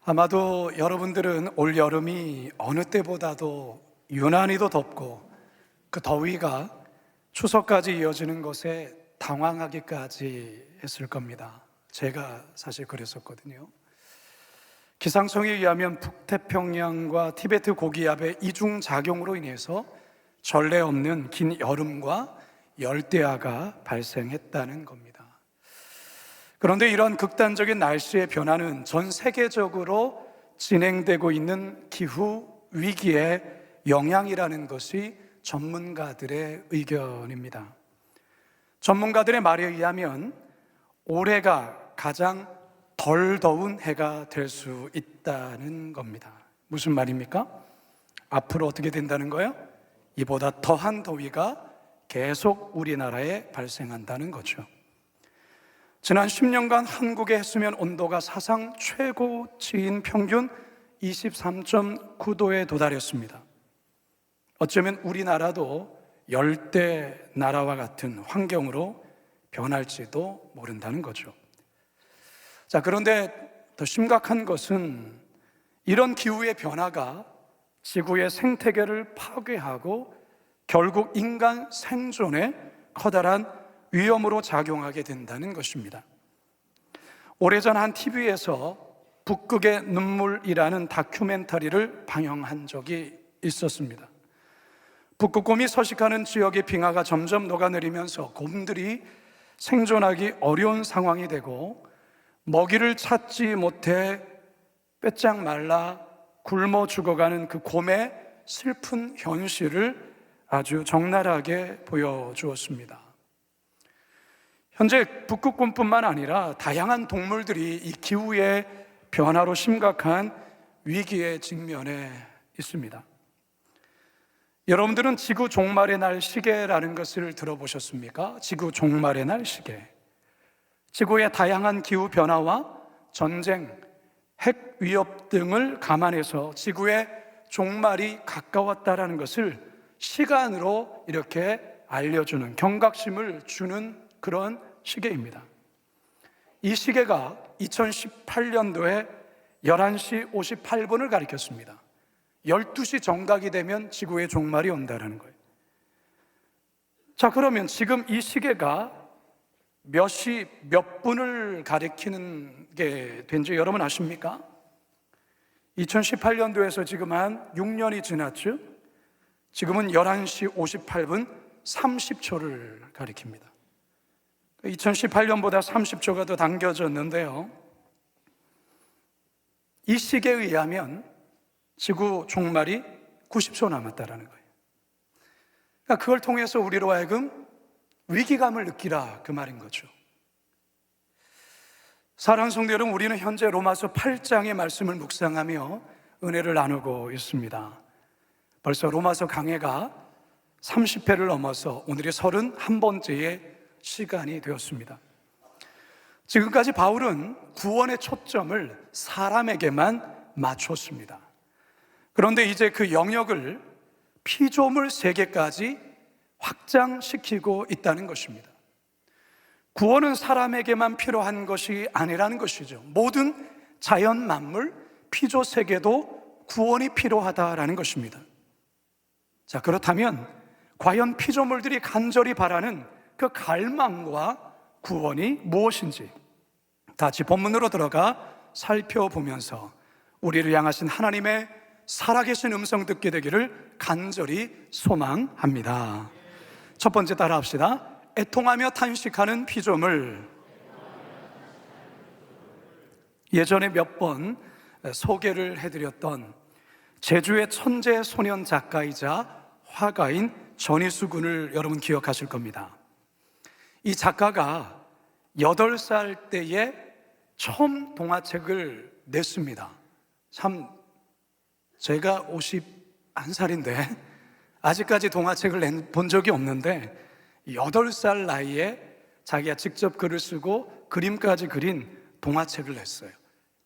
아마도 여러분들은 올 여름이 어느 때보다도 유난히도 덥고 그 더위가 추석까지 이어지는 것에 당황하기까지 했을 겁니다. 제가 사실 그랬었거든요. 기상청에 의하면 북태평양과 티베트 고기압의 이중 작용으로 인해서 전례 없는 긴 여름과 열대야가 발생했다는 겁니다. 그런데 이런 극단적인 날씨의 변화는 전 세계적으로 진행되고 있는 기후 위기의 영향이라는 것이 전문가들의 의견입니다. 전문가들의 말에 의하면 올해가 가장 덜 더운 해가 될 수 있다는 겁니다. 무슨 말입니까? 앞으로 어떻게 된다는 거예요? 이보다 더한 더위가 계속 우리나라에 발생한다는 거죠. 지난 10년간 한국의 해수면 온도가 사상 최고치인 평균 23.9도에 도달했습니다. 어쩌면 우리나라도 열대 나라와 같은 환경으로 변할지도 모른다는 거죠. 자, 그런데 더 심각한 것은 이런 기후의 변화가 지구의 생태계를 파괴하고 결국 인간 생존에 커다란 위험으로 작용하게 된다는 것입니다. 오래전 한 TV에서 북극의 눈물이라는 다큐멘터리를 방영한 적이 있었습니다. 북극곰이 서식하는 지역의 빙하가 점점 녹아내리면서 곰들이 생존하기 어려운 상황이 되고 먹이를 찾지 못해 빼짝 말라 굶어 죽어가는 그 곰의 슬픈 현실을 아주 적나라하게 보여주었습니다. 현재 북극곰뿐만 아니라 다양한 동물들이 이 기후의 변화로 심각한 위기에 직면해 있습니다. 여러분들은 지구 종말의 날 시계라는 것을 들어보셨습니까? 지구 종말의 날 시계. 지구의 다양한 기후 변화와 전쟁, 핵 위협 등을 감안해서 지구의 종말이 가까웠다라는 것을 시간으로 이렇게 알려주는, 경각심을 주는 그런 시계입니다. 이 시계가 2018년도에 11시 58분을 가리켰습니다. 12시 정각이 되면 지구의 종말이 온다는 거예요. 자, 그러면 지금 이 시계가 몇 시 몇 분을 가리키는 게 된지 여러분 아십니까? 2018년도에서 지금 한 6년이 지났죠? 지금은 11시 58분 30초를 가리킵니다. 2018년보다 30초가 더 당겨졌는데요. 이 시계에 의하면 지구 종말이 90초 남았다라는 거예요. 그러니까 그걸 통해서 우리로 하여금 위기감을 느끼라, 그 말인 거죠. 사랑하는 성도 여러분, 우리는 현재 로마서 8장의 말씀을 묵상하며 은혜를 나누고 있습니다. 벌써 로마서 강해가 30회를 넘어서 오늘이 31번째의 시간이 되었습니다. 지금까지 바울은 구원의 초점을 사람에게만 맞췄습니다. 그런데 이제 그 영역을 피조물 세계까지 확장시키고 있다는 것입니다. 구원은 사람에게만 필요한 것이 아니라는 것이죠. 모든 자연 만물, 피조 세계도 구원이 필요하다라는 것입니다. 자, 그렇다면 과연 피조물들이 간절히 바라는 그 갈망과 구원이 무엇인지 다시 본문으로 들어가 살펴보면서 우리를 향하신 하나님의 살아계신 음성 듣게 되기를 간절히 소망합니다. 첫 번째 따라 합시다. 애통하며 탄식하는 피조물. 예전에 몇 번 소개를 해드렸던 제주의 천재 소년 작가이자 화가인 전희수 군을 여러분 기억하실 겁니다. 이 작가가 8살 때에 처음 동화책을 냈습니다. 참, 제가 51살인데 아직까지 동화책을 본 적이 없는데 8살 나이에 자기가 직접 글을 쓰고 그림까지 그린 동화책을 냈어요.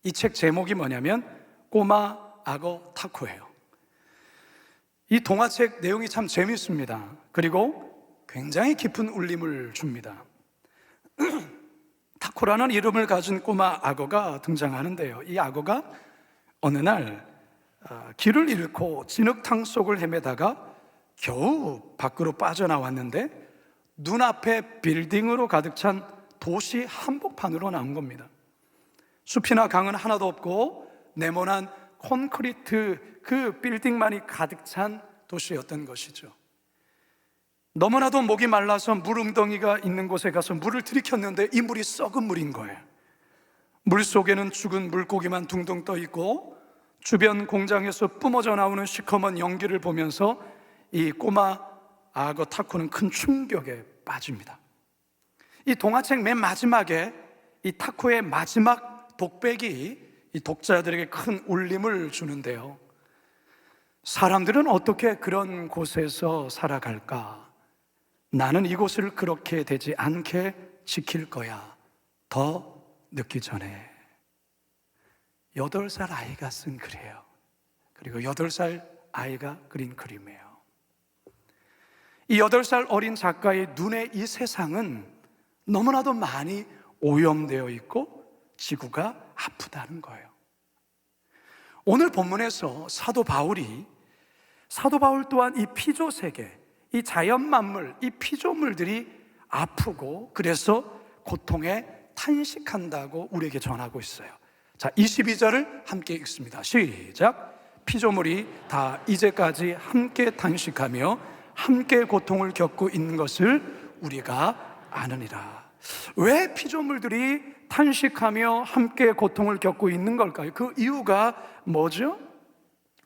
이 책 제목이 뭐냐면 꼬마 악어 타코예요. 이 동화책 내용이 참 재밌습니다. 그리고 굉장히 깊은 울림을 줍니다. 타코라는 이름을 가진 꼬마 악어가 등장하는데요. 이 악어가 어느 날 길을 잃고 진흙탕 속을 헤매다가 겨우 밖으로 빠져나왔는데 눈앞에 빌딩으로 가득 찬 도시 한복판으로 나온 겁니다. 숲이나 강은 하나도 없고 네모난 콘크리트 그 빌딩만이 가득 찬 도시였던 것이죠. 너무나도 목이 말라서 물웅덩이가 있는 곳에 가서 물을 들이켰는데 이 물이 썩은 물인 거예요. 물 속에는 죽은 물고기만 둥둥 떠 있고 주변 공장에서 뿜어져 나오는 시커먼 연기를 보면서 이 꼬마 악어 타코는 큰 충격에 빠집니다. 이 동화책 맨 마지막에 이 타코의 마지막 독백이 이 독자들에게 큰 울림을 주는데요. 사람들은 어떻게 그런 곳에서 살아갈까? 나는 이곳을 그렇게 되지 않게 지킬 거야. 더 늦기 전에. 8살 아이가 쓴 글이에요. 그리고 8살 아이가 그린 그림이에요. 이 8살 어린 작가의 눈에 이 세상은 너무나도 많이 오염되어 있고 지구가 아프다는 거예요. 오늘 본문에서 사도 바울 또한 이 피조 세계, 이 자연 만물, 이 피조물들이 아프고 그래서 고통에 탄식한다고 우리에게 전하고 있어요. 자, 22절을 함께 읽습니다. 시작. 피조물이 다 이제까지 함께 탄식하며 함께 고통을 겪고 있는 것을 우리가 아느니라. 왜 피조물들이 탄식하며 함께 고통을 겪고 있는 걸까요? 그 이유가 뭐죠?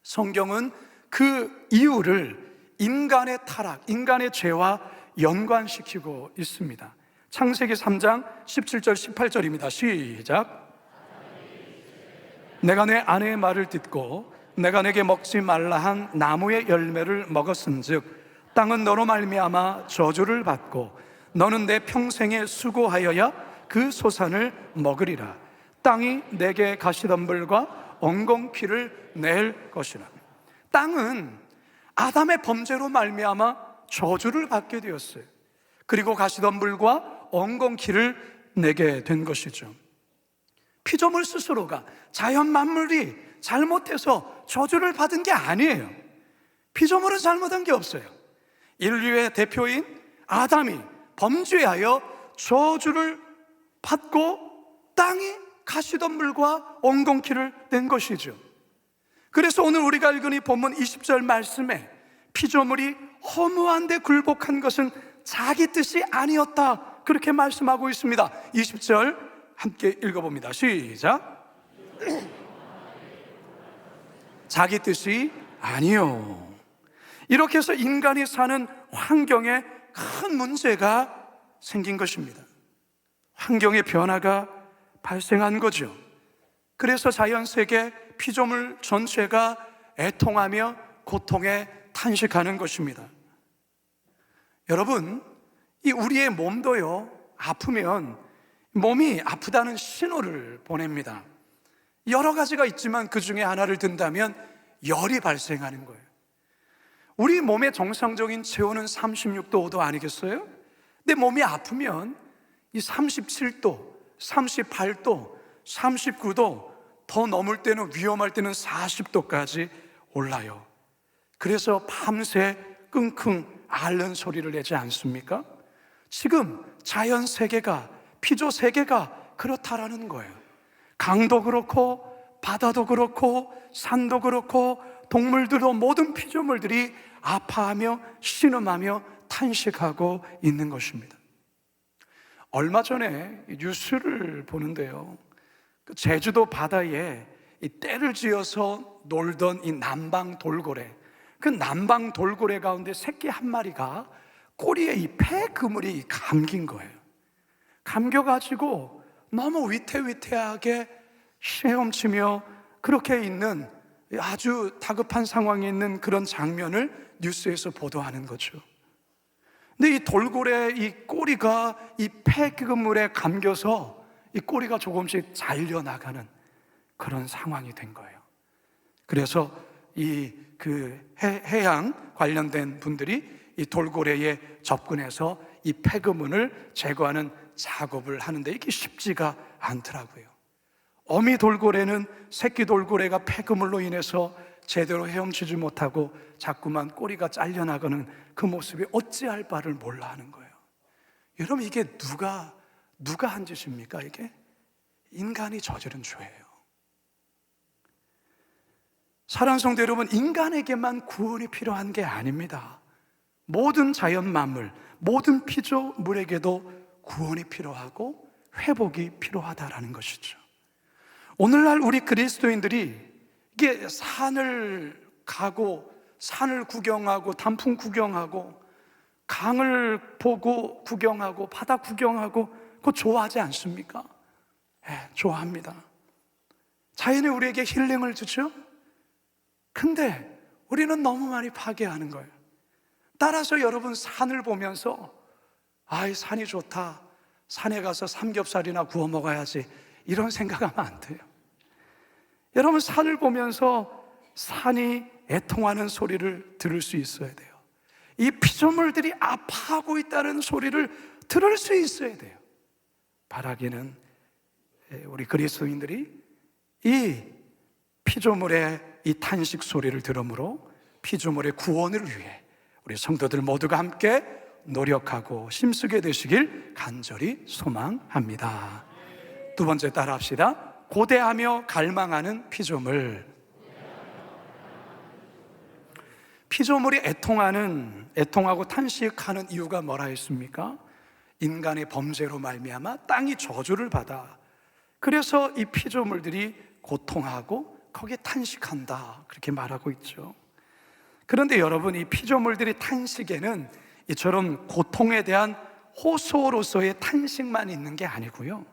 성경은 그 이유를 인간의 타락, 인간의 죄와 연관시키고 있습니다. 창세기 3장 17절 18절입니다. 시작. 내가 내 아내의 말을 듣고 내가 내게 먹지 말라 한 나무의 열매를 먹었은즉 땅은 너로 말미암아 저주를 받고 너는 내 평생에 수고하여야 그 소산을 먹으리라. 땅이 내게 가시덤불과 엉겅퀴를 낼 것이라. 땅은 아담의 범죄로 말미암아 저주를 받게 되었어요. 그리고 가시덤불과 엉겅퀴를 내게 된 것이죠. 피조물 스스로가, 자연 만물이 잘못해서 저주를 받은 게 아니에요. 피조물은 잘못한 게 없어요. 인류의 대표인 아담이 범죄하여 저주를 받고 땅이 가시덤불과 엉겅퀴를 낸 것이죠. 그래서 오늘 우리가 읽은 이 본문 20절 말씀에 피조물이 허무한 데 굴복한 것은 자기 뜻이 아니었다, 그렇게 말씀하고 있습니다. 20절 함께 읽어봅니다. 시작. 자기 뜻이 아니요. 이렇게 해서 인간이 사는 환경에 큰 문제가 생긴 것입니다. 환경의 변화가 발생한 거죠. 그래서 자연세계 피조물 전체가 애통하며 고통에 탄식하는 것입니다. 여러분, 이 우리의 몸도요, 아프면 몸이 아프다는 신호를 보냅니다. 여러 가지가 있지만 그 중에 하나를 든다면 열이 발생하는 거예요. 우리 몸의 정상적인 체온은 36도 5도 아니겠어요? 근데 몸이 아프면 이 37도, 38도, 39도, 더 넘을 때는, 위험할 때는 40도까지 올라요. 그래서 밤새 끙끙 앓는 소리를 내지 않습니까? 지금 자연 세계가, 피조 세계가 그렇다라는 거예요. 강도 그렇고 바다도 그렇고 산도 그렇고 동물들도, 모든 피조물들이 아파하며 신음하며 탄식하고 있는 것입니다. 얼마 전에 뉴스를 보는데요, 제주도 바다에 이 떼를 지어서 놀던 이 남방 돌고래, 그 남방 돌고래 가운데 새끼 한 마리가 꼬리에 이 폐 그물이 감긴 거예요. 감겨가지고 너무 위태위태하게 헤엄치며 그렇게 있는, 아주 다급한 상황에 있는 그런 장면을 뉴스에서 보도하는 거죠. 근데 이 돌고래 이 꼬리가 이 폐 그물에 감겨서 이 꼬리가 조금씩 잘려나가는 그런 상황이 된 거예요. 그래서 해양 관련된 분들이 이 돌고래에 접근해서 이 폐그물을 제거하는 작업을 하는데 이게 쉽지가 않더라고요. 어미 돌고래는 새끼 돌고래가 폐그물로 인해서 제대로 헤엄치지 못하고 자꾸만 꼬리가 잘려나가는 그 모습이 어찌할 바를 몰라 하는 거예요. 여러분, 이게 누가 한 짓입니까? 이게 인간이 저지른 죄예요. 사랑하는 성도 여러분, 인간에게만 구원이 필요한 게 아닙니다. 모든 자연 만물, 모든 피조물에게도 구원이 필요하고 회복이 필요하다라는 것이죠. 오늘날 우리 그리스도인들이 이게 산을 가고 산을 구경하고 단풍 구경하고 강을 보고 구경하고 바다 구경하고 그거 좋아하지 않습니까? 네, 좋아합니다. 자연이 우리에게 힐링을 주죠. 근데 우리는 너무 많이 파괴하는 거예요. 따라서 여러분, 산을 보면서 이 산이 좋다, 산에 가서 삼겹살이나 구워 먹어야지, 이런 생각하면 안 돼요. 여러분, 산을 보면서 산이 애통하는 소리를 들을 수 있어야 돼요. 이 피조물들이 아파하고 있다는 소리를 들을 수 있어야 돼요. 바라기는 우리 그리스도인들이 이 피조물의 이 탄식 소리를 들음으로 피조물의 구원을 위해 우리 성도들 모두가 함께 노력하고 힘쓰게 되시길 간절히 소망합니다. 두 번째, 따라합시다. 고대하며 갈망하는 피조물. 피조물이 애통하고 탄식하는 이유가 뭐라 했습니까? 인간의 범죄로 말미암아 땅이 저주를 받아, 그래서 이 피조물들이 고통하고 거기에 탄식한다, 그렇게 말하고 있죠. 그런데 여러분, 이 피조물들이 탄식에는 이처럼 고통에 대한 호소로서의 탄식만 있는 게 아니고요,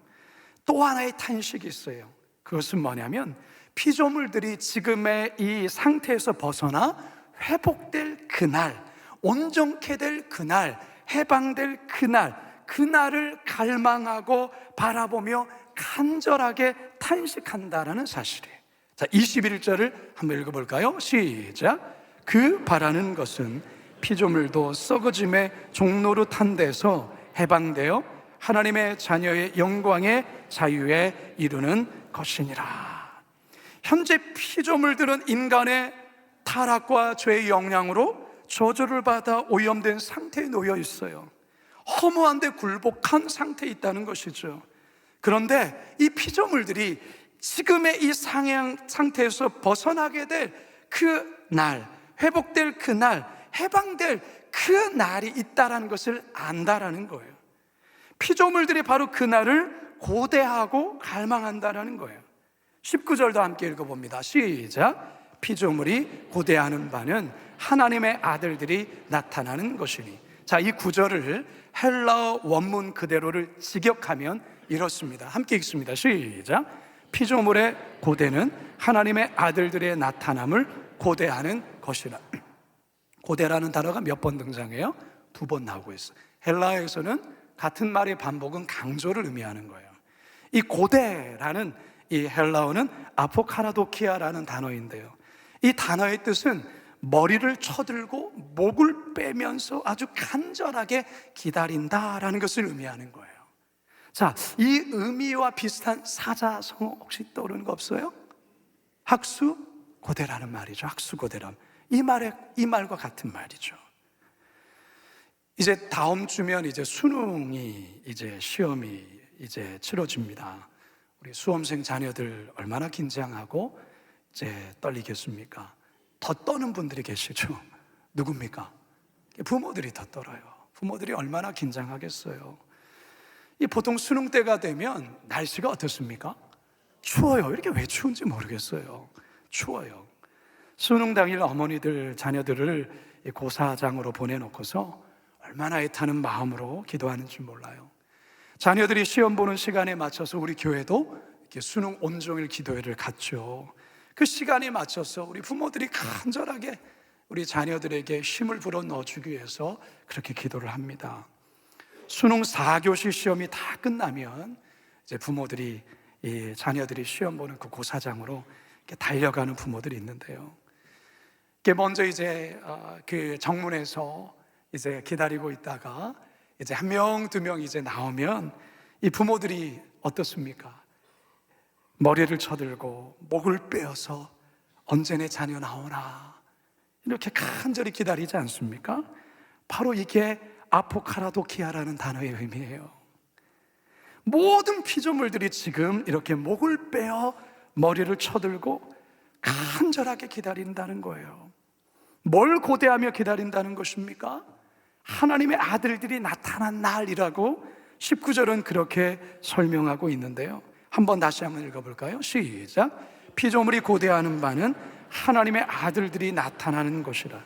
또 하나의 탄식이 있어요. 그것은 뭐냐면 피조물들이 지금의 이 상태에서 벗어나 회복될 그날, 온전케 될 그날, 해방될 그날을 갈망하고 바라보며 간절하게 탄식한다라는 사실이에요. 자, 21절을 한번 읽어볼까요? 시작. 그 바라는 것은 피조물도 썩어짐의 종로로 탄 데서 해방되어 하나님의 자녀의 영광의 자유에 이르는 것이니라. 현재 피조물들은 인간의 타락과 죄의 영향으로 저주를 받아 오염된 상태에 놓여 있어요. 허무한데 굴복한 상태에 있다는 것이죠. 그런데 이 피조물들이 지금의 이 상태에서 벗어나게 될 그 날, 회복될 그날, 해방될 그 날이 있다라는 것을 안다라는 거예요. 피조물들이 바로 그 날을 고대하고 갈망한다라는 거예요. 19절도 함께 읽어봅니다. 시작. 피조물이 고대하는 바는 하나님의 아들들이 나타나는 것이니. 자, 이 구절을 헬라어 원문 그대로를 직역하면 이렇습니다. 함께 읽습니다. 시작. 피조물의 고대는 하나님의 아들들의 나타남을 고대하는 것이라. 고대라는 단어가 몇 번 등장해요? 2번 나오고 있어요. 헬라어에서는 같은 말의 반복은 강조를 의미하는 거예요. 이 고대라는 이 헬라어는 아포카라도키아라는 단어인데요, 이 단어의 뜻은 머리를 쳐들고 목을 빼면서 아주 간절하게 기다린다라는 것을 의미하는 거예요. 자, 이 의미와 비슷한 사자성어 혹시 떠오르는 거 없어요? 학수고대라는 말이죠. 학수고대람. 이 말과 같은 말이죠. 이제 다음 주면 이제 수능이 시험이 치러집니다. 우리 수험생 자녀들 얼마나 긴장하고 떨리겠습니까? 더 떠는 분들이 계시죠. 누굽니까? 부모들이 더 떨어요. 부모들이 얼마나 긴장하겠어요. 이 보통 수능 때가 되면 날씨가 어떻습니까? 추워요. 이렇게 왜 추운지 모르겠어요. 추워요. 수능 당일 어머니들 자녀들을 고사장으로 보내놓고서 얼마나 애타는 마음으로 기도하는지 몰라요. 자녀들이 시험 보는 시간에 맞춰서 우리 교회도 이렇게 수능 온종일 기도회를 갖죠. 그 시간에 맞춰서 우리 부모들이 간절하게 우리 자녀들에게 힘을 불어 넣어주기 위해서 그렇게 기도를 합니다. 수능 4교시 시험이 다 끝나면 이제 부모들이 이 자녀들이 시험 보는 그 고사장으로 이렇게 달려가는 부모들이 있는데요, 이게 먼저 그 정문에서 기다리고 있다가 한 명, 두 명 나오면 이 부모들이 어떻습니까? 머리를 쳐들고 목을 빼어서 언제 내 자녀 나오나 이렇게 간절히 기다리지 않습니까? 바로 이게 아포카라도키아라는 단어의 의미예요. 모든 피조물들이 지금 이렇게 목을 빼어 머리를 쳐들고 간절하게 기다린다는 거예요. 뭘 고대하며 기다린다는 것입니까? 하나님의 아들들이 나타난 날이라고 19절은 그렇게 설명하고 있는데요. 한번 다시 한번 읽어볼까요? 시작. 피조물이 고대하는 바는 하나님의 아들들이 나타나는 것이라.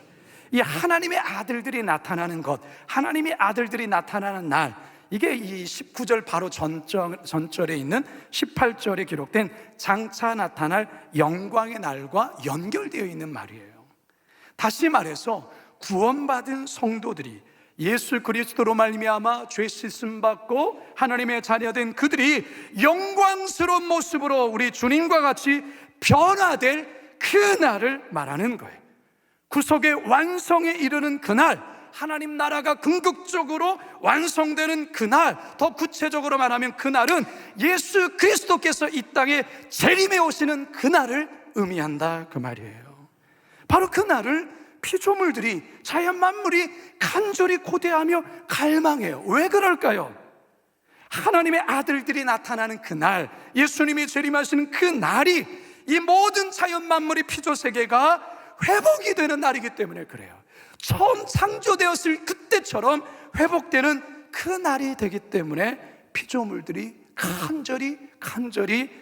이 하나님의 아들들이 나타나는 것, 하나님의 아들들이 나타나는 날, 이게 이 19절 바로 전절에 있는 18절에 기록된 장차 나타날 영광의 날과 연결되어 있는 말이에요. 다시 말해서 구원받은 성도들이 예수 그리스도로 말미암아 죄 씻음 받고 하나님의 자녀된 그들이 영광스러운 모습으로 우리 주님과 같이 변화될 그 날을 말하는 거예요. 구속의 완성에 이르는 그날, 하나님 나라가 궁극적으로 완성되는 그날, 더 구체적으로 말하면 그날은 예수 그리스도께서 이 땅에 재림해 오시는 그날을 의미한다 그 말이에요. 바로 그날을 피조물들이, 자연 만물이 간절히 고대하며 갈망해요. 왜 그럴까요? 하나님의 아들들이 나타나는 그날, 예수님이 재림하시는 그 날이 이 모든 자연 만물이, 피조세계가 회복이 되는 날이기 때문에 그래요. 처음 창조되었을 그때처럼 회복되는 그 날이 되기 때문에 피조물들이 간절히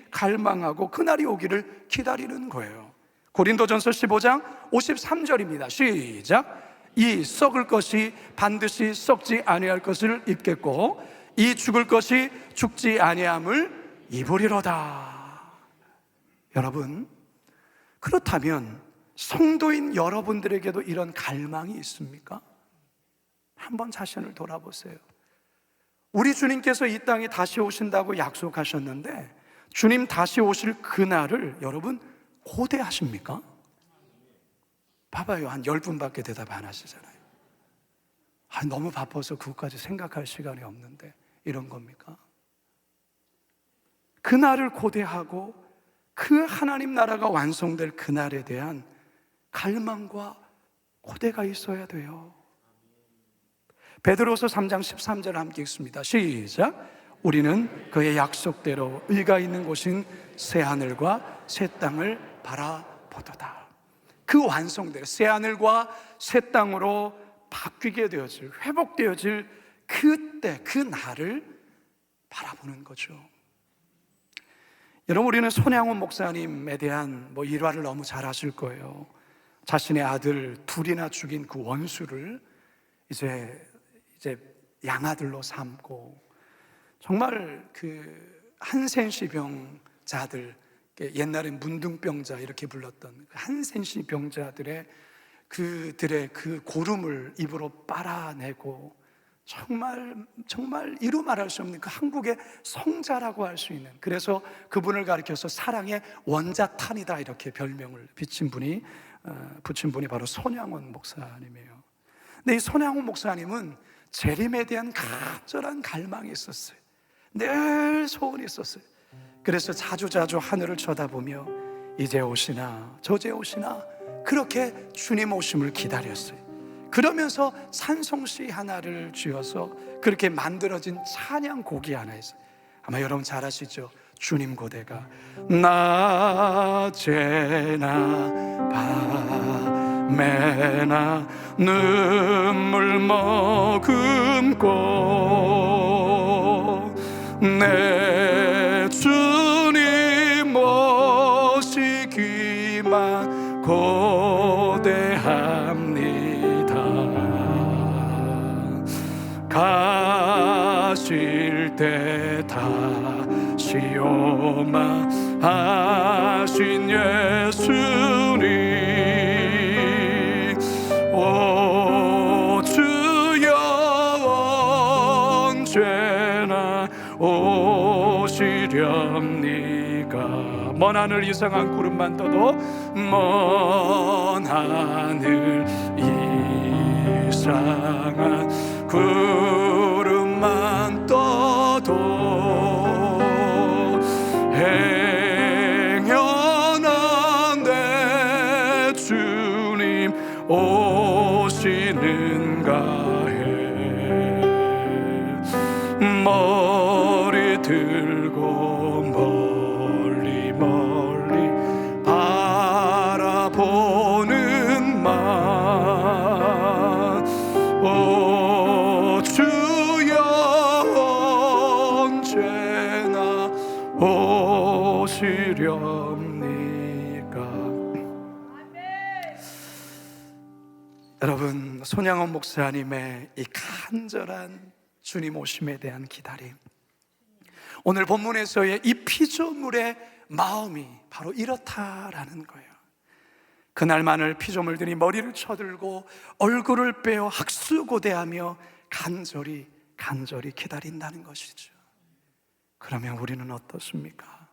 갈망하고 그 날이 오기를 기다리는 거예요. 고린도전서 15장 53절입니다. 시작. 이 썩을 것이 반드시 썩지 아니할 것을 입겠고 이 죽을 것이 죽지 아니함을 입으리로다. 여러분, 그렇다면 성도인 여러분들에게도 이런 갈망이 있습니까? 한번 자신을 돌아보세요. 우리 주님께서 이 땅에 다시 오신다고 약속하셨는데 주님 다시 오실 그날을 여러분 고대하십니까? 봐봐요. 한 10분밖에 대답 안 하시잖아요. 너무 바빠서 그것까지 생각할 시간이 없는데 이런 겁니까? 그날을 고대하고 그 하나님 나라가 완성될 그날에 대한 갈망과 고대가 있어야 돼요. 베드로서 3장 13절 함께 읽습니다. 시작. 우리는 그의 약속대로 의가 있는 곳인 새하늘과 새 땅을 바라보도다. 그 완성될 새하늘과 새 땅으로 바뀌게 되어질, 회복되어질 그때, 그 날을 바라보는 거죠. 여러분, 우리는 손양훈 목사님에 대한 일화를 너무 잘 아실 거예요. 자신의 아들 둘이나 죽인 그 원수를 이제 양아들로 삼고, 정말 그 한센시 병자들, 옛날에 문둥병자 이렇게 불렀던 한센시 병자들의 그들의 그 고름을 입으로 빨아내고, 정말 이루 말할 수 없는 그 한국의 성자라고 할 수 있는, 그래서 그분을 가리켜서 사랑의 원자탄이다 이렇게 별명을 붙인 분이 바로 손양훈 목사님이에요. 근데 이 손양훈 목사님은 재림에 대한 간절한 갈망이 있었어요. 늘 소원이 있었어요. 그래서 자주 하늘을 쳐다보며 이제 오시나 저제 오시나 그렇게 주님 오심을 기다렸어요. 그러면서 찬송시 하나를 지어서 그렇게 만들어진 찬양곡이 하나 있어요. 아마 여러분 잘 아시죠? 주님 고대가 낮에나 밤에나 눈물 머금고 내 주님 모시기만 고대합니다. 가실 때 다시 오마 하신 예수님, 오 주여 언제나 오시렵니까. 먼 하늘 이상한 구름만 떠도, 먼 하늘 이상한 구름만 떠도 오시는가 해. 머리 들고 멀리 멀리 바라보는 만, 오 주여 언제나 오시렵니까. 여러분, 손양원 목사님의 이 간절한 주님 오심에 대한 기다림, 오늘 본문에서의 이 피조물의 마음이 바로 이렇다라는 거예요. 그날만을 피조물들이 머리를 쳐들고 얼굴을 빼어 학수고대하며 간절히 기다린다는 것이죠. 그러면 우리는 어떻습니까?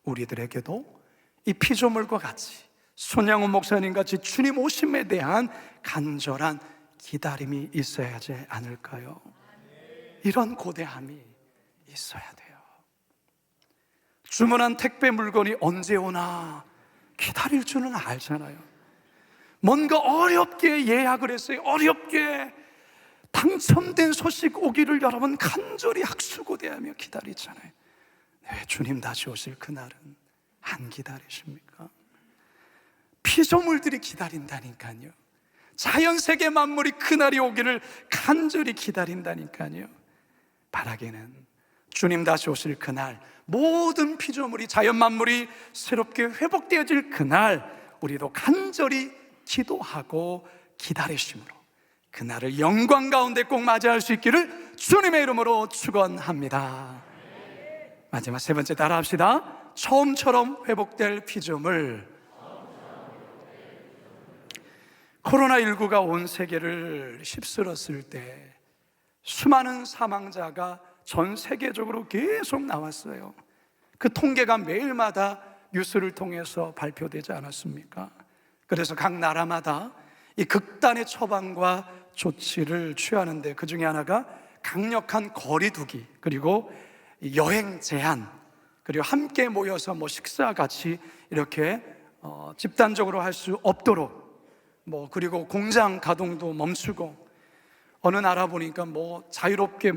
우리들에게도 이 피조물과 같이, 손양원 목사님 같이 주님 오심에 대한 간절한 기다림이 있어야 하지 않을까요? 이런 고대함이 있어야 돼요. 주문한 택배 물건이 언제 오나 기다릴 줄은 알잖아요. 뭔가 어렵게 예약을 했어요. 어렵게 당첨된 소식 오기를 여러분 간절히 학수고대하며 기다리잖아요. 네, 주님 다시 오실 그날은 안 기다리십니까? 피조물들이 기다린다니까요. 자연세계 만물이 그날이 오기를 간절히 기다린다니까요. 바라기는 주님 다시 오실 그날, 모든 피조물이, 자연 만물이 새롭게 회복되어질 그날 우리도 간절히 기도하고 기다리심으로 그날을 영광 가운데 꼭 맞이할 수 있기를 주님의 이름으로 축원합니다. 마지막 세 번째 따라 합시다. 처음처럼 회복될 피조물. 코로나19가 온 세계를 휩쓸었을 때 수많은 사망자가 전 세계적으로 계속 나왔어요. 그 통계가 매일마다 뉴스를 통해서 발표되지 않았습니까? 그래서 각 나라마다 이 극단의 처방과 조치를 취하는데, 그 중에 하나가 강력한 거리두기, 그리고 여행 제한, 그리고 함께 모여서 식사 같이 이렇게 집단적으로 할 수 없도록, 그리고 공장 가동도 멈추고, 어느 나라 보니까 자유롭게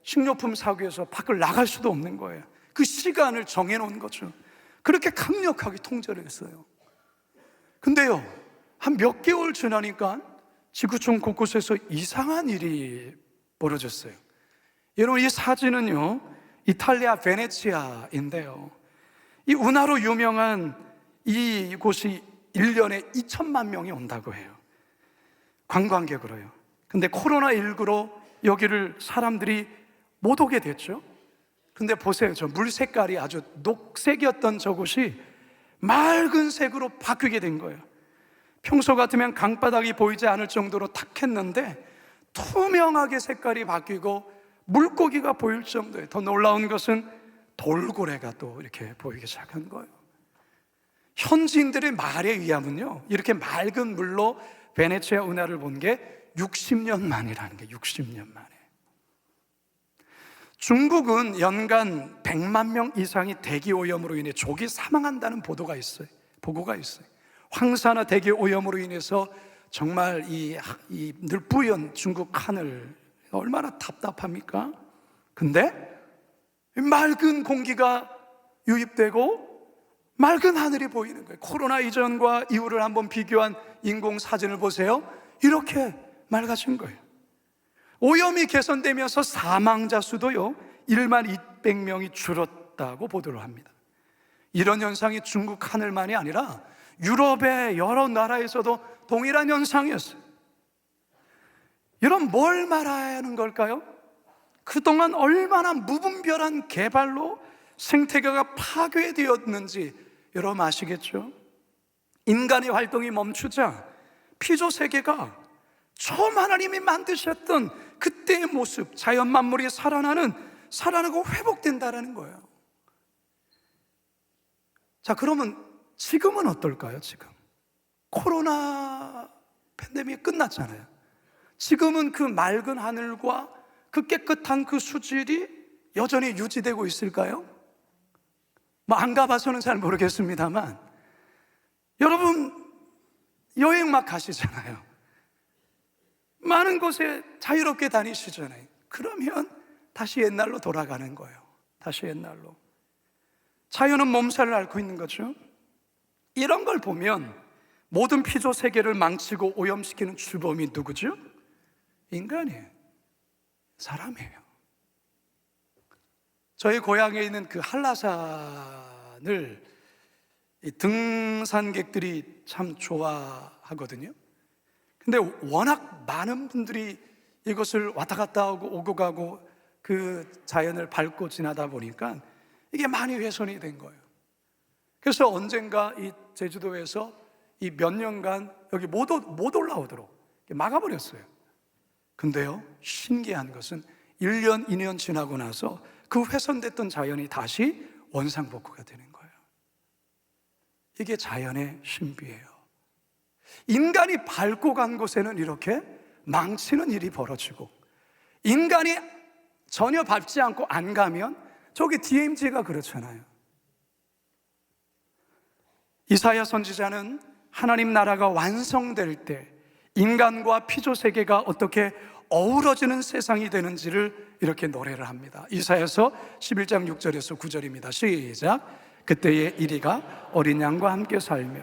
식료품 사기 위해서 밖을 나갈 수도 없는 거예요. 그 시간을 정해놓은 거죠. 그렇게 강력하게 통제를 했어요. 근데요, 한 몇 개월 지나니까 지구촌 곳곳에서 이상한 일이 벌어졌어요. 여러분, 이 사진은요, 이탈리아 베네치아인데요, 이 운하로 유명한 이곳이 1년에 2천만 명이 온다고 해요. 관광객으로요. 근데 코로나19로 여기를 사람들이 못 오게 됐죠. 근데 보세요, 저 물 색깔이 아주 녹색이었던 저곳이 맑은 색으로 바뀌게 된 거예요. 평소 같으면 강바닥이 보이지 않을 정도로 탁했는데 투명하게 색깔이 바뀌고 물고기가 보일 정도예요. 더 놀라운 것은 돌고래가 또 이렇게 보이기 시작한 거예요. 현지인들의 말에 의하면요, 이렇게 맑은 물로 베네치아 운하를 본 게 60년 만이라는 게, 60년 만에. 중국은 연간 100만 명 이상이 대기 오염으로 인해 조기 사망한다는 보고가 있어요. 황사나 대기 오염으로 인해서 정말 이 늘뿌연 중국 하늘 얼마나 답답합니까? 근데 맑은 공기가 유입되고 맑은 하늘이 보이는 거예요. 코로나 이전과 이후를 한번 비교한 인공 사진을 보세요. 이렇게 맑아진 거예요. 오염이 개선되면서 사망자 수도요 1만 200명이 줄었다고 보도를 합니다. 이런 현상이 중국 하늘만이 아니라 유럽의 여러 나라에서도 동일한 현상이었어요. 여러분, 뭘 말하는 걸까요? 그동안 얼마나 무분별한 개발로 생태계가 파괴되었는지 여러분 아시겠죠? 인간의 활동이 멈추자 피조세계가 처음 하나님이 만드셨던 그때의 모습, 자연 만물이 살아나고 회복된다라는 거예요. 자, 그러면 지금은 어떨까요? 지금 코로나 팬데믹이 끝났잖아요. 지금은 그 맑은 하늘과 그 깨끗한 그 수질이 여전히 유지되고 있을까요? 안 가봐서는 잘 모르겠습니다만, 여러분, 여행 막 가시잖아요. 많은 곳에 자유롭게 다니시잖아요. 그러면 다시 옛날로 돌아가는 거예요. 다시 옛날로. 자유는 몸살을 앓고 있는 거죠. 이런 걸 보면 모든 피조 세계를 망치고 오염시키는 주범이 누구죠? 인간이에요. 사람이에요. 저희 고향에 있는 그 한라산을 등산객들이 참 좋아하거든요. 근데 워낙 많은 분들이 이것을 왔다 갔다 하고 오고 가고 그 자연을 밟고 지나다 보니까 이게 많이 훼손이 된 거예요. 그래서 언젠가 이 제주도에서 이 몇 년간 여기 못 올라오도록 막아버렸어요. 근데요, 신기한 것은 1년, 2년 지나고 나서 그 훼손됐던 자연이 다시 원상복구가 되는 거예요. 이게 자연의 신비예요. 인간이 밟고 간 곳에는 이렇게 망치는 일이 벌어지고, 인간이 전혀 밟지 않고 안 가면, 저기 DMZ가 그렇잖아요. 이사야 선지자는 하나님 나라가 완성될 때 인간과 피조세계가 어떻게 어우러지는 세상이 되는지를 이렇게 노래를 합니다. 이사야서 11장 6절에서 9절입니다. 시작. 그때에 이리가 어린 양과 함께 살며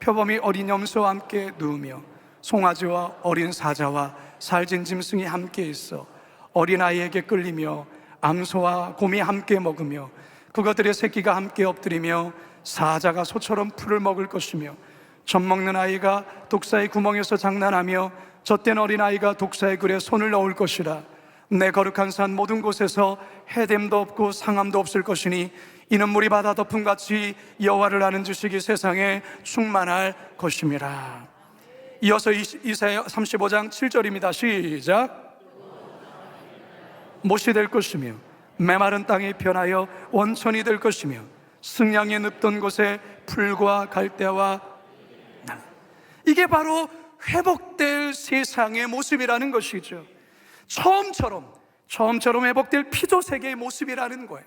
표범이 어린 염소와 함께 누우며 송아지와 어린 사자와 살진 짐승이 함께 있어 어린아이에게 끌리며 암소와 곰이 함께 먹으며 그것들의 새끼가 함께 엎드리며 사자가 소처럼 풀을 먹을 것이며 젖 먹는 아이가 독사의 구멍에서 장난하며 젖된 어린아이가 독사의 굴에 손을 넣을 것이라. 내 거룩한 산 모든 곳에서 해됨도 없고 상함도 없을 것이니 이는 물이 바다 덮음같이 여호와를 아는 지식이 세상에 충만할 것임이라. 이어서 이사야 35장 7절입니다. 시작. 못이 될 것이며 메마른 땅이 변하여 원천이 될 것이며 승량이 늪던 곳에 풀과 갈대와 나. 이게 바로 회복될 세상의 모습이라는 것이죠. 처음처럼 회복될 피조세계의 모습이라는 거예요.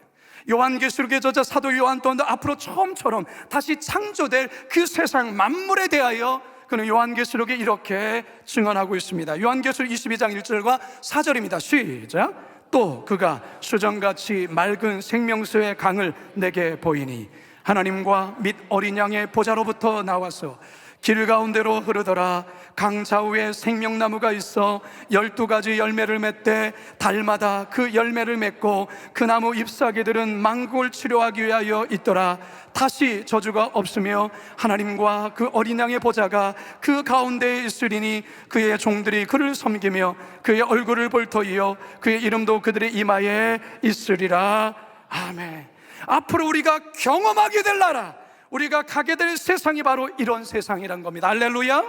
요한계시록의 저자 사도 요한 또한 앞으로 처음처럼 다시 창조될 그 세상 만물에 대하여 그는 요한계시록에 이렇게 증언하고 있습니다. 요한계시록 22장 1절과 4절입니다. 시작. 또 그가 수정같이 맑은 생명수의 강을 내게 보이니 하나님과 및 어린 양의 보좌로부터 나와서 길 가운데로 흐르더라. 강 좌우에 생명나무가 있어 12가지 열매를 맺되 달마다 그 열매를 맺고 그 나무 잎사귀들은 망국을 치료하기 위하여 있더라. 다시 저주가 없으며 하나님과 그 어린 양의 보좌가 그 가운데에 있으리니 그의 종들이 그를 섬기며 그의 얼굴을 볼 터이요 그의 이름도 그들의 이마에 있으리라. 아멘. 앞으로 우리가 경험하게 될 나라, 우리가 가게 될 세상이 바로 이런 세상이란 겁니다. 할렐루야.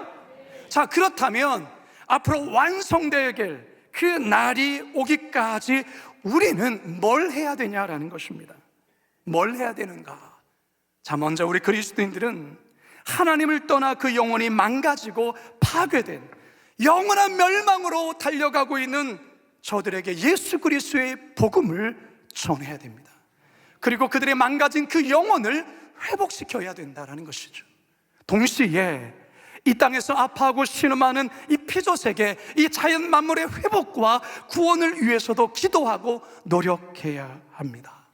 자, 그렇다면 앞으로 완성되게 그 날이 오기까지 우리는 뭘 해야 되냐라는 것입니다. 뭘 해야 되는가? 자, 먼저 우리 그리스도인들은 하나님을 떠나 그 영혼이 망가지고 파괴된 영원한 멸망으로 달려가고 있는 저들에게 예수 그리스도의 복음을 전해야 됩니다. 그리고 그들의 망가진 그 영혼을 회복시켜야 된다는 것이죠. 동시에 이 땅에서 아파하고 신음하는 이 피조세계, 이 자연 만물의 회복과 구원을 위해서도 기도하고 노력해야 합니다.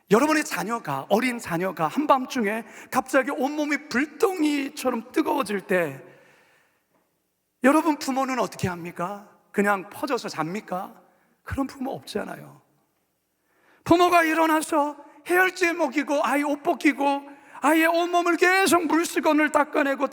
여러분의 자녀가, 어린 자녀가 한밤중에 갑자기 온몸이 불덩이처럼 뜨거워질 때 여러분 부모는 어떻게 합니까? 그냥 퍼져서 잡니까? 그런 부모 없잖아요. 부모가 일어나서 해열제 먹이고 아이 옷 벗기고 아이의 온몸을 계속 물수건을 닦아내고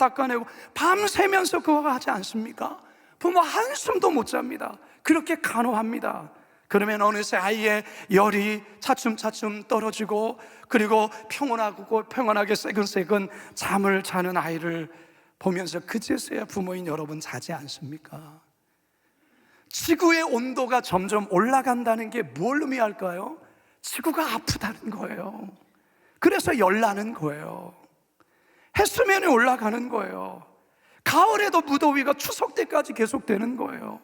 밤새면서 그거 하지 않습니까? 부모 한숨도 못 잡니다. 그렇게 간호합니다. 그러면 어느새 아이의 열이 차츰차츰 떨어지고 그리고 평온하게 새근새근 잠을 자는 아이를 보면서 그제서야 부모인 여러분 자지 않습니까? 지구의 온도가 점점 올라간다는 게 뭘 의미할까요? 지구가 아프다는 거예요. 그래서 열나는 거예요. 해수면이 올라가는 거예요. 가을에도 무더위가 추석 때까지 계속되는 거예요.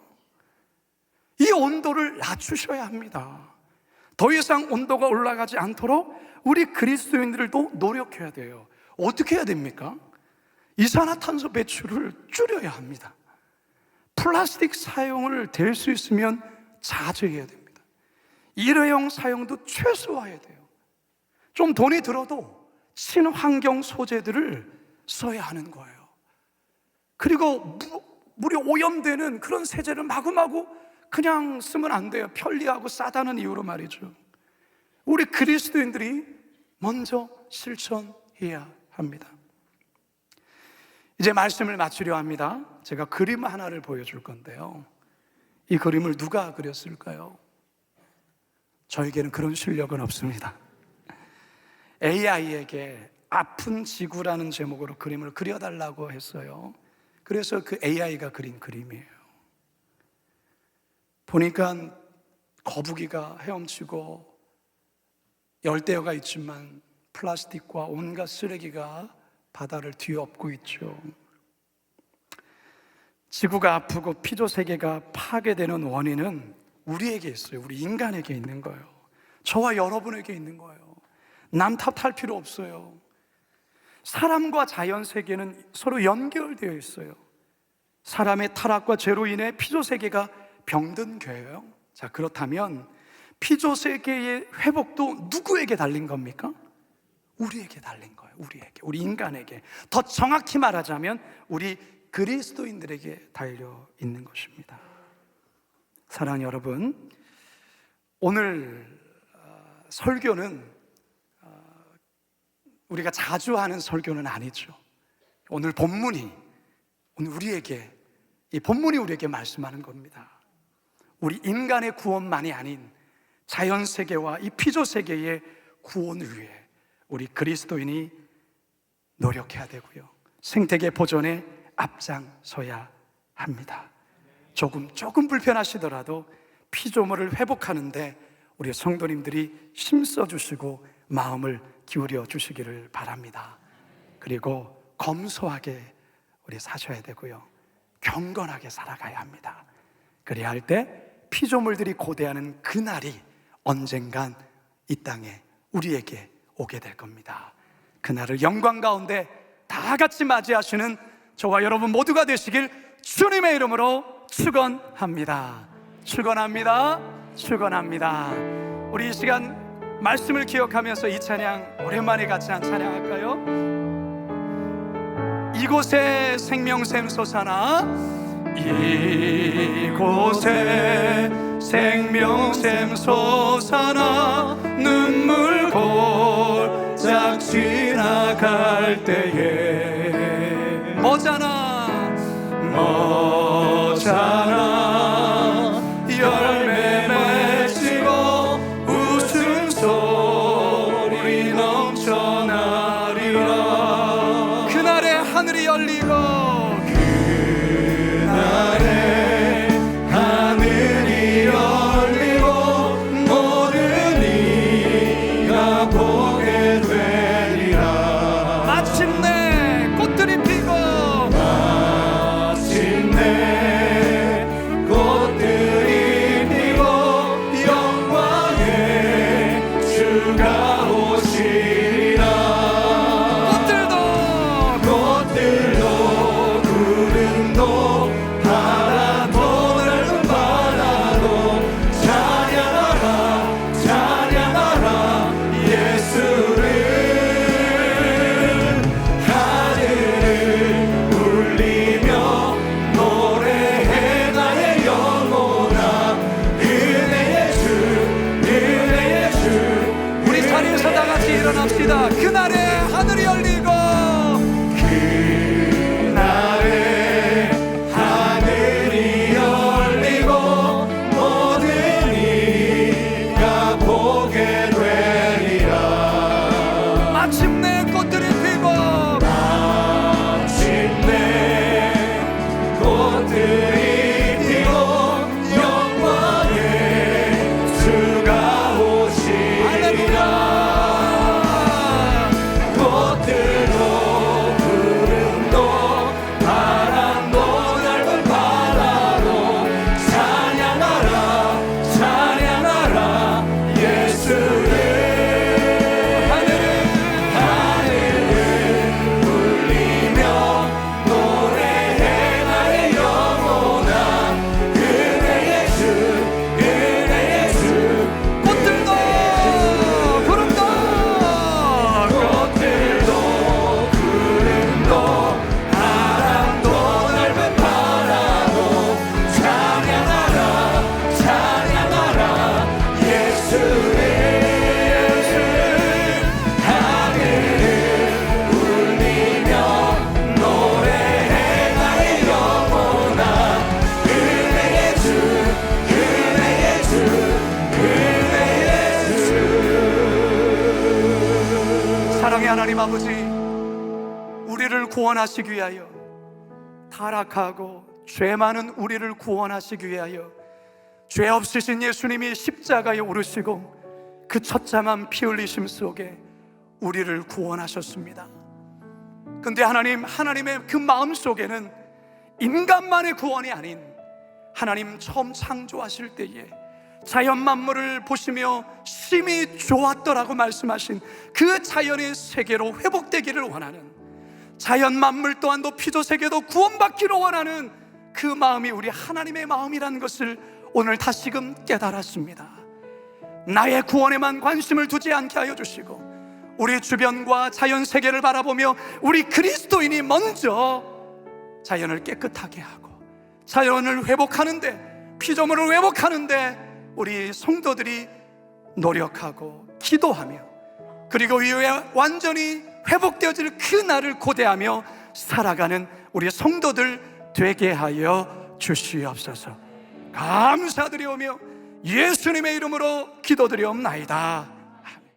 이 온도를 낮추셔야 합니다. 더 이상 온도가 올라가지 않도록 우리 그리스도인들도 노력해야 돼요. 어떻게 해야 됩니까? 이산화탄소 배출을 줄여야 합니다. 플라스틱 사용을 될 수 있으면 자제해야 됩니다. 일회용 사용도 최소화해야 돼요. 좀 돈이 들어도 친환경 소재들을 써야 하는 거예요. 그리고 물이 오염되는 그런 세제를 마구마구 그냥 쓰면 안 돼요. 편리하고 싸다는 이유로 말이죠. 우리 그리스도인들이 먼저 실천해야 합니다. 이제 말씀을 마치려 합니다. 제가 그림 하나를 보여줄 건데요. 이 그림을 누가 그렸을까요? 저에게는 그런 실력은 없습니다. AI에게 아픈 지구라는 제목으로 그림을 그려달라고 했어요. 그래서 그 AI가 그린 그림이에요. 보니까 거북이가 헤엄치고 열대어가 있지만 플라스틱과 온갖 쓰레기가 바다를 뒤엎고 있죠. 지구가 아프고 피조 세계가 파괴되는 원인은 우리에게 있어요. 우리 인간에게 있는 거예요. 저와 여러분에게 있는 거예요. 남 탓할 필요 없어요. 사람과 자연 세계는 서로 연결되어 있어요. 사람의 타락과 죄로 인해 피조 세계가 병든 거예요. 자, 그렇다면 피조 세계의 회복도 누구에게 달린 겁니까? 우리에게 달린 거예요. 우리 인간에게. 더 정확히 말하자면 우리 그리스도인들에게 달려 있는 것입니다. 사랑하는 여러분, 오늘 설교는 우리가 자주 하는 설교는 아니죠. 오늘 본문이 이 본문이 우리에게 말씀하는 겁니다. 우리 인간의 구원만이 아닌 자연 세계와 이 피조 세계의 구원을 위해 우리 그리스도인이 노력해야 되고요. 생태계 보존에 앞장서야 합니다. 조금 불편하시더라도 피조물을 회복하는데 우리 성도님들이 힘써 주시고 마음을 기울여 주시기를 바랍니다. 그리고 검소하게 우리 사셔야 되고요. 경건하게 살아가야 합니다. 그래야 할 때 피조물들이 고대하는 그날이 언젠간 이 땅에 우리에게 오게 될 겁니다. 그날을 영광 가운데 다 같이 맞이하시는 저와 여러분 모두가 되시길 주님의 이름으로 축원합니다. 축원합니다. 우리 이 시간 말씀을 기억하면서 이 찬양 오랜만에 같이 한 찬양할까요? 이곳에 생명샘 솟아나, 이곳에 생명샘 솟아나, 눈물 골짝 지나갈 때에 머잖아 열매 맺히고 웃음소리 넘쳐나리라. 그날에 하늘이 열리고, 그날에 하늘이 열리고 모든 이가 보게 되리라. 마침내 꽃들이 피고, 일어납시다. 그날에 하늘이 열리고, 그날에 하늘이 열리고 모든 이가 보게 되리라. 마침내 꽃들이 피고, 마침내 꽃들이 피고 영광의 주가 오시리라. 예수를 하늘을 사랑의 하나님 아버지, 우리를 구원하시기 위하여, 타락하고 죄 많은 우리를 구원하시기 위하여 죄 없으신 예수님이 십자가에 오르시고 그 처참한 피 흘리심 속에 우리를 구원하셨습니다. 근데 하나님의 그 마음 속에는 인간만의 구원이 아닌, 하나님 처음 창조하실 때에 자연 만물을 보시며 심히 좋았더라고 말씀하신 그 자연의 세계로 회복되기를 원하는, 자연 만물 또한도 피조 세계도 구원받기를 원하는 그 마음이 우리 하나님의 마음이라는 것을 오늘 다시금 깨달았습니다. 나의 구원에만 관심을 두지 않게 하여 주시고, 우리 주변과 자연 세계를 바라보며 우리 그리스도인이 먼저 자연을 깨끗하게 하고 자연을 회복하는데, 피조물을 회복하는데 우리 성도들이 노력하고 기도하며, 그리고 이후에 완전히 회복되어질 그 날을 고대하며 살아가는 우리 성도들 되게 하여 주시옵소서. 감사드리오며 예수님의 이름으로 기도드리옵나이다.